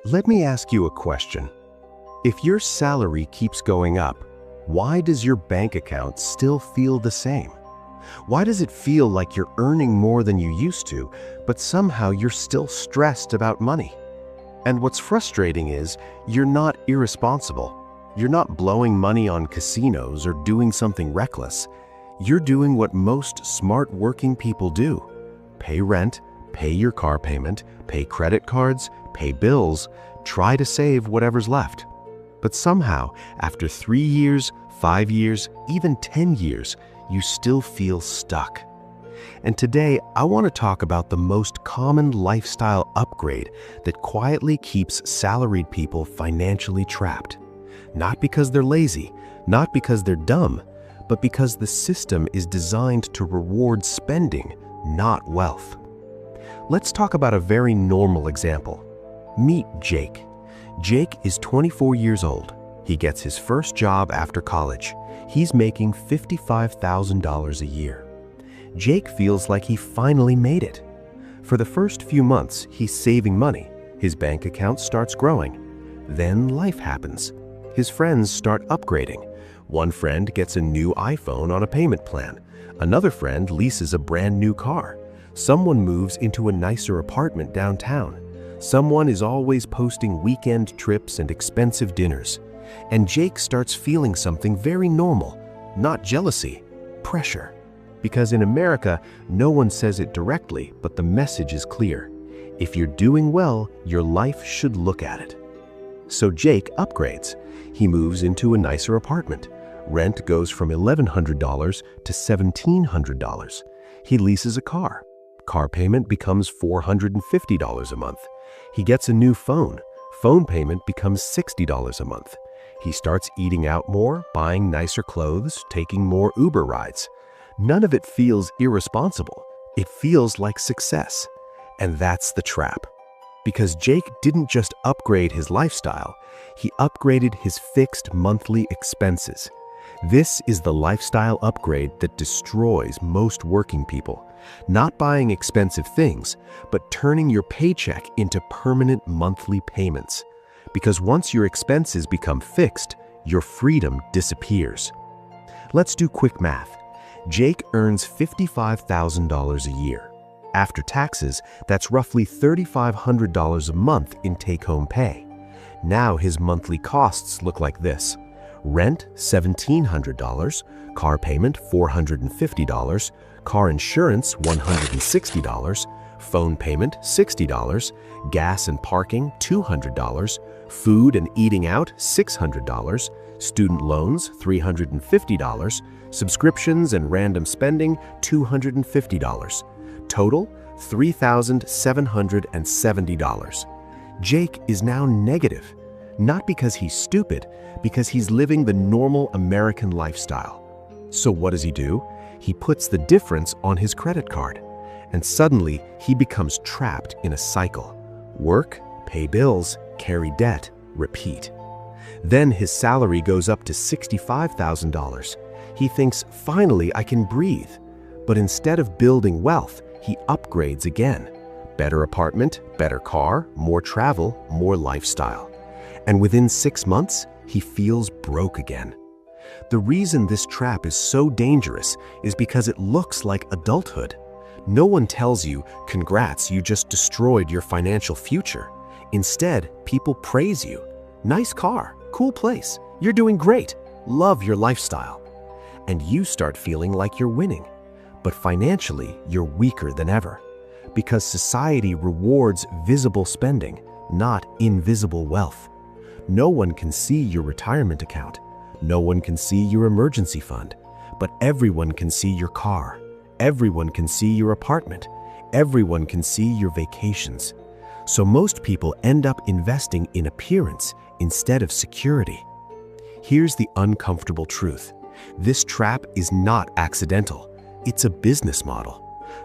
Let me ask you a question. If your salary keeps going up, why does your bank account still feel the same? Why does it feel like you're earning more than you used to, but somehow you're still stressed about money? And what's frustrating is you're not irresponsible. You're not blowing money on casinos or doing something reckless. You're doing what most smart working people do. Pay rent, pay your car payment, pay credit cards, pay bills, try to save whatever's left. But somehow, after 3 years, 5 years, even 10 years, you still feel stuck. And today, I want to talk about the most common lifestyle upgrade that quietly keeps salaried people financially trapped. Not because they're lazy, not because they're dumb, but because the system is designed to reward spending, not wealth. Let's talk about a very normal example. Meet Jake. Jake is 24 years old. He gets his first job after college. He's making $55,000 a year. Jake feels like he finally made it. For the first few months, he's saving money. His bank account starts growing. Then life happens. His friends start upgrading. One friend gets a new iPhone on a payment plan. Another friend leases a brand new car. Someone moves into a nicer apartment downtown. Someone is always posting weekend trips and expensive dinners. And Jake starts feeling something very normal, not jealousy, pressure. Because in America, no one says it directly, but the message is clear. If you're doing well, your life should look at it. So Jake upgrades. He moves into a nicer apartment. Rent goes from $1,100 to $1,700. He leases a car. Car payment becomes $450 a month. He gets a new phone. Phone payment becomes $60 a month. He starts eating out more, buying nicer clothes, taking more Uber rides. None of it feels irresponsible. It feels like success. And that's the trap. Because Jake didn't just upgrade his lifestyle, he upgraded his fixed monthly expenses. This is the lifestyle upgrade that destroys most working people. Not buying expensive things, but turning your paycheck into permanent monthly payments. Because once your expenses become fixed, your freedom disappears. Let's do quick math. Jake earns $55,000 a year. After taxes, that's roughly $3,500 a month in take-home pay. Now his monthly costs look like this. Rent, $1,700, car payment, $450, car insurance, $160, phone payment, $60, gas and parking, $200, food and eating out, $600, student loans, $350, subscriptions and random spending, $250. Total, $3,770. Jake is now negative, not because he's stupid, because he's living the normal American lifestyle. So what does he do? He puts the difference on his credit card, and suddenly he becomes trapped in a cycle. Work, pay bills, carry debt, repeat. Then his salary goes up to $65,000. He thinks, finally I can breathe. But instead of building wealth, he upgrades again. Better apartment, better car, more travel, more lifestyle. And within 6 months, he feels broke again. The reason this trap is so dangerous is because it looks like adulthood. No one tells you, congrats, you just destroyed your financial future. Instead, people praise you. Nice car, cool place, you're doing great, love your lifestyle. And you start feeling like you're winning. But financially, you're weaker than ever. Because society rewards visible spending, not invisible wealth. No one can see your retirement account. No one can see your emergency fund. But everyone can see your car. Everyone can see your apartment. Everyone can see your vacations. So most people end up investing in appearance instead of security. Here's the uncomfortable truth. This trap is not accidental. It's a business model.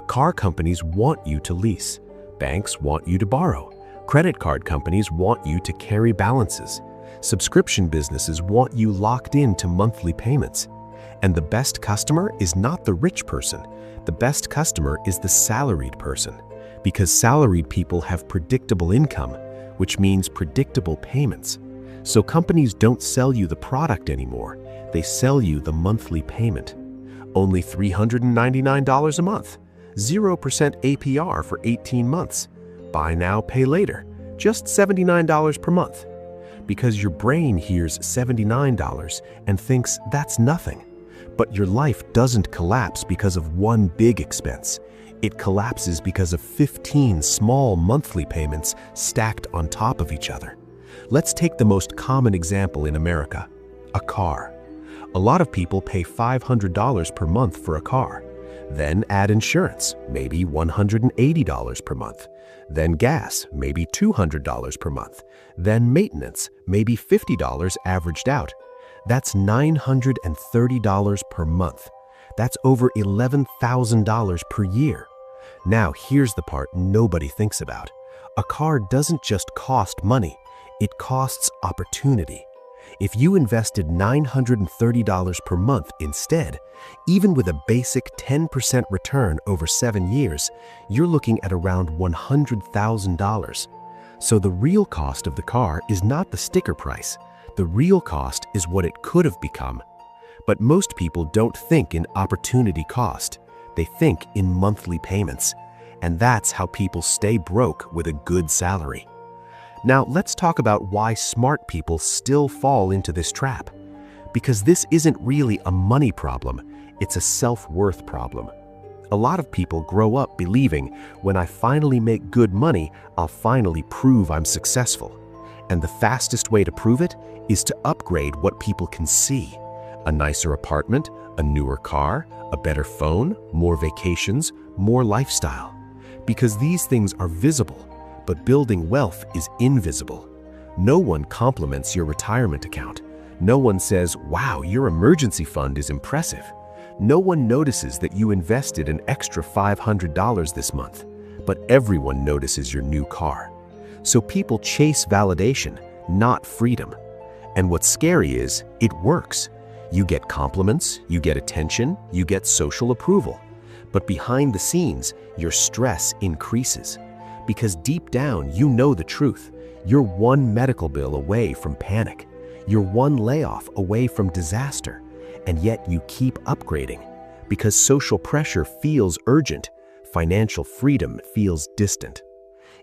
Car companies want you to lease. Banks want you to borrow. Credit card companies want you to carry balances. Subscription businesses want you locked into monthly payments. And the best customer is not the rich person. The best customer is the salaried person. Because salaried people have predictable income, which means predictable payments. So companies don't sell you the product anymore. They sell you the monthly payment. Only $399 a month, 0% APR for 18 months. Buy now, pay later, just $79 per month. Because your brain hears $79 and thinks that's nothing. But your life doesn't collapse because of one big expense. It collapses because of 15 small monthly payments stacked on top of each other. Let's take the most common example in America, a car. A lot of people pay $500 per month for a car. Then add insurance, maybe $180 per month. Then gas, maybe $200 per month. Then maintenance, maybe $50 averaged out. That's $930 per month. That's over $11,000 per year. Now here's the part nobody thinks about. A car doesn't just cost money, it costs opportunity. If you invested $930 per month instead, even with a basic 10% return over 7 years, you're looking at around $100,000. So the real cost of the car is not the sticker price. The real cost is what it could have become. But most people don't think in opportunity cost. They think in monthly payments. And that's how people stay broke with a good salary. Now let's talk about why smart people still fall into this trap. Because this isn't really a money problem, it's a self-worth problem. A lot of people grow up believing, when I finally make good money, I'll finally prove I'm successful. And the fastest way to prove it is to upgrade what people can see. A nicer apartment, a newer car, a better phone, more vacations, more lifestyle. Because these things are visible. But building wealth is invisible. No one compliments your retirement account. No one says, wow, your emergency fund is impressive. No one notices that you invested an extra $500 this month. But everyone notices your new car. So people chase validation, not freedom. And what's scary is, it works. You get compliments, you get attention, you get social approval. But behind the scenes, your stress increases. Because deep down, you know the truth. You're one medical bill away from panic. You're one layoff away from disaster. And yet you keep upgrading. Because social pressure feels urgent, financial freedom feels distant.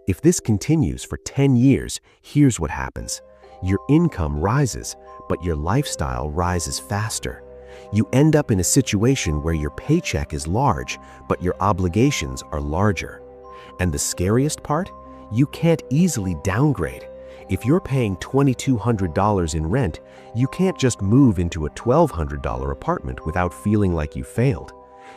If this continues for 10 years, here's what happens. Your income rises, but your lifestyle rises faster. You end up in a situation where your paycheck is large, but your obligations are larger. And the scariest part? You can't easily downgrade. If you're paying $2,200 in rent, you can't just move into a $1,200 apartment without feeling like you failed.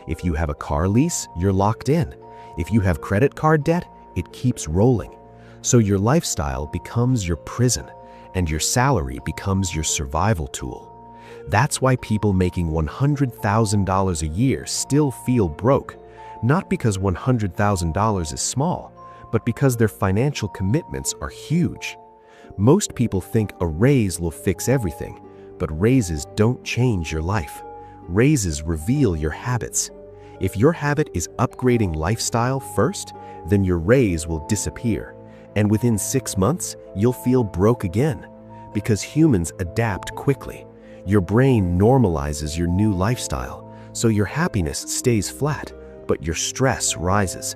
If you have a car lease, you're locked in. If you have credit card debt, it keeps rolling. So your lifestyle becomes your prison, and your salary becomes your survival tool. That's why people making $100,000 a year still feel broke. Not because $100,000 is small, but because their financial commitments are huge. Most people think a raise will fix everything, but raises don't change your life. Raises reveal your habits. If your habit is upgrading lifestyle first, then your raise will disappear. And within 6 months, you'll feel broke again. Because humans adapt quickly. Your brain normalizes your new lifestyle, so your happiness stays flat. But your stress rises.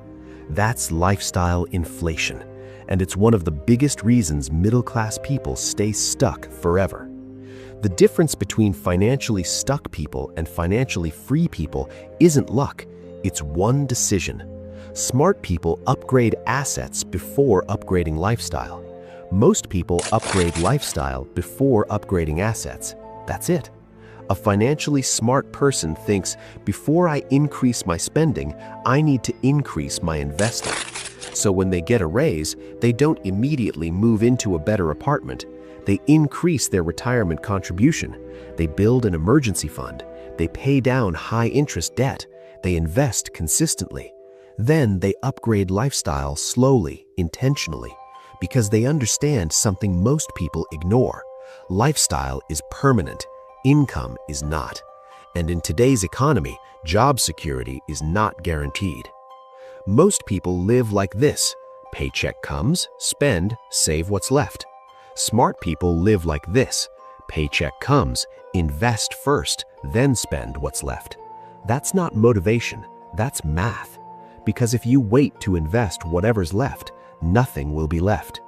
That's lifestyle inflation, and it's one of the biggest reasons middle-class people stay stuck forever. The difference between financially stuck people and financially free people isn't luck, it's one decision. Smart people upgrade assets before upgrading lifestyle. Most people upgrade lifestyle before upgrading assets. That's it. A financially smart person thinks, before I increase my spending, I need to increase my investing. So when they get a raise, they don't immediately move into a better apartment. They increase their retirement contribution. They build an emergency fund. They pay down high-interest debt. They invest consistently. Then they upgrade lifestyle slowly, intentionally, because they understand something most people ignore. Lifestyle is permanent. Income is not. And in today's economy, job security is not guaranteed. Most people live like this, Paycheck comes, spend, save what's left. Smart people live like this. Paycheck comes, invest first, then spend what's left. That's not motivation, that's math. Because if you wait to invest whatever's left, nothing will be left.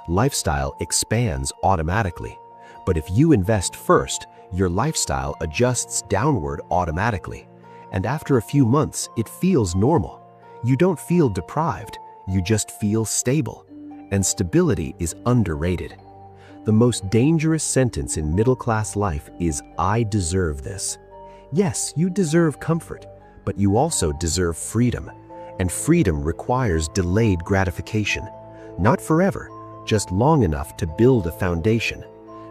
Lifestyle expands automatically. But if you invest first, your lifestyle adjusts downward automatically. And after a few months, it feels normal. You don't feel deprived, you just feel stable. And stability is underrated. The most dangerous sentence in middle-class life is, "I deserve this." Yes, you deserve comfort, but you also deserve freedom. And freedom requires delayed gratification. Not forever, just long enough to build a foundation.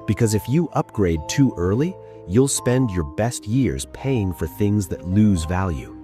Because if you upgrade too early, you'll spend your best years paying for things that lose value.